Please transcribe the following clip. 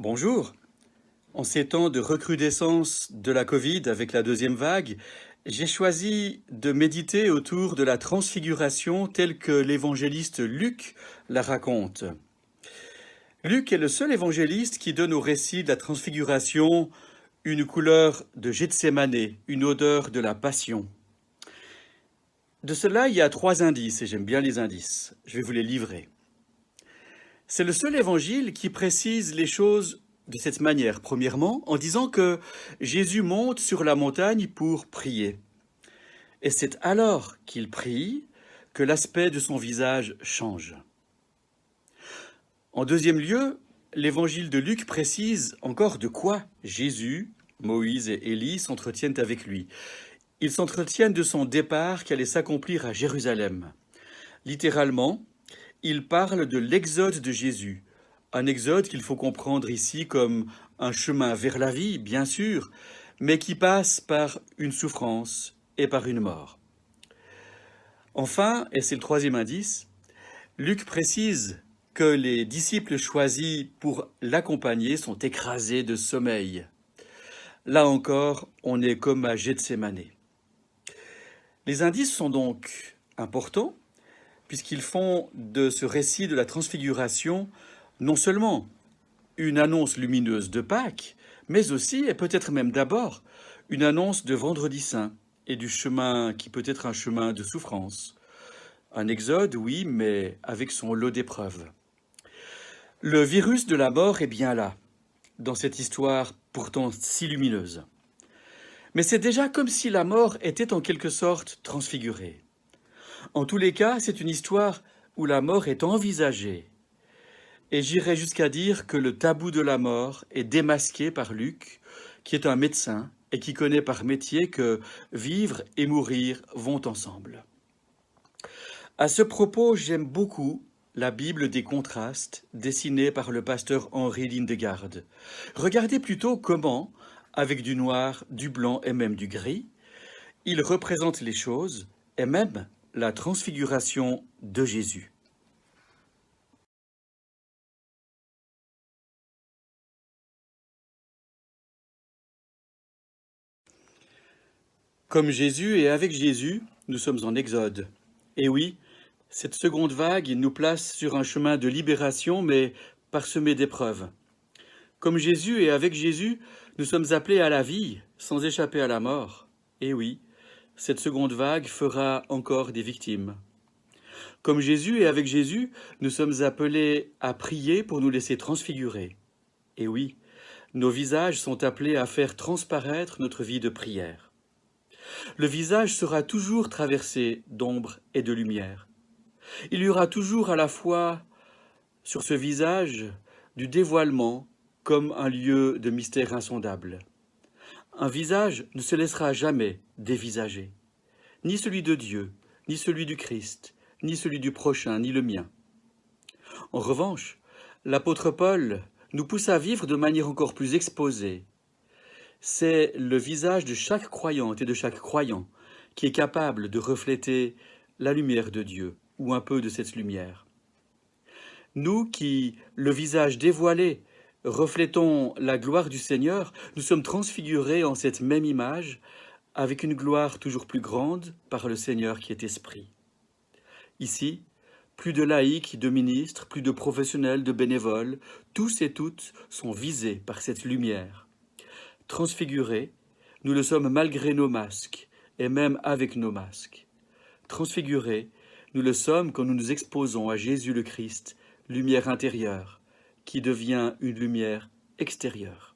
Bonjour. En ces temps de recrudescence de la Covid avec la deuxième vague, j'ai choisi de méditer autour de la transfiguration telle que l'évangéliste Luc la raconte. Luc est le seul évangéliste qui donne au récit de la transfiguration une couleur de Gethsémanée, une odeur de la passion. De cela, il y a 3 indices, et j'aime bien les indices. Je vais vous les livrer. C'est le seul évangile qui précise les choses de cette manière. Premièrement, en disant que Jésus monte sur la montagne pour prier. Et c'est alors qu'il prie que l'aspect de son visage change. En deuxième lieu, l'évangile de Luc précise encore de quoi Jésus, Moïse et Élie s'entretiennent avec lui. Ils s'entretiennent de son départ qui allait s'accomplir à Jérusalem. Littéralement, il parle de l'exode de Jésus. Un exode qu'il faut comprendre ici comme un chemin vers la vie, bien sûr, mais qui passe par une souffrance et par une mort. Enfin, et c'est le troisième indice, Luc précise que les disciples choisis pour l'accompagner sont écrasés de sommeil. Là encore, on est comme à Gethsémanée. Les indices sont donc importants, puisqu'ils font de ce récit de la transfiguration non seulement une annonce lumineuse de Pâques, mais aussi, et peut-être même d'abord, une annonce de Vendredi Saint et du chemin qui peut être un chemin de souffrance. Un exode, oui, mais avec son lot d'épreuves. Le virus de la mort est bien là, dans cette histoire pourtant si lumineuse. Mais c'est déjà comme si la mort était en quelque sorte transfigurée. En tous les cas, c'est une histoire où la mort est envisagée. Et j'irais jusqu'à dire que le tabou de la mort est démasqué par Luc, qui est un médecin et qui connaît par métier que vivre et mourir vont ensemble. À ce propos, j'aime beaucoup la Bible des contrastes dessinée par le pasteur Henri Lindegaard. Regardez plutôt comment, avec du noir, du blanc et même du gris, il représente les choses et même la transfiguration de Jésus. Comme Jésus et avec Jésus, nous sommes en Exode. Et oui, cette seconde vague nous place sur un chemin de libération, mais parsemé d'épreuves. Comme Jésus et avec Jésus, nous sommes appelés à la vie, sans échapper à la mort. Et oui, cette seconde vague fera encore des victimes. Comme Jésus et avec Jésus, nous sommes appelés à prier pour nous laisser transfigurer. Et oui, nos visages sont appelés à faire transparaître notre vie de prière. Le visage sera toujours traversé d'ombre et de lumière. Il y aura toujours à la fois sur ce visage du dévoilement comme un lieu de mystère insondable. Un visage ne se laissera jamais dévisager, ni celui de Dieu, ni celui du Christ, ni celui du prochain, ni le mien. En revanche, l'apôtre Paul nous pousse à vivre de manière encore plus exposée. C'est le visage de chaque croyante et de chaque croyant qui est capable de refléter la lumière de Dieu, ou un peu de cette lumière. Nous qui, le visage dévoilé, reflétons la gloire du Seigneur, nous sommes transfigurés en cette même image, avec une gloire toujours plus grande par le Seigneur qui est Esprit. Ici, plus de laïcs, de ministres, plus de professionnels, de bénévoles, tous et toutes sont visés par cette lumière. Transfigurés, nous le sommes malgré nos masques, et même avec nos masques. Transfigurés, nous le sommes quand nous nous exposons à Jésus le Christ, lumière intérieure, qui devient une lumière extérieure.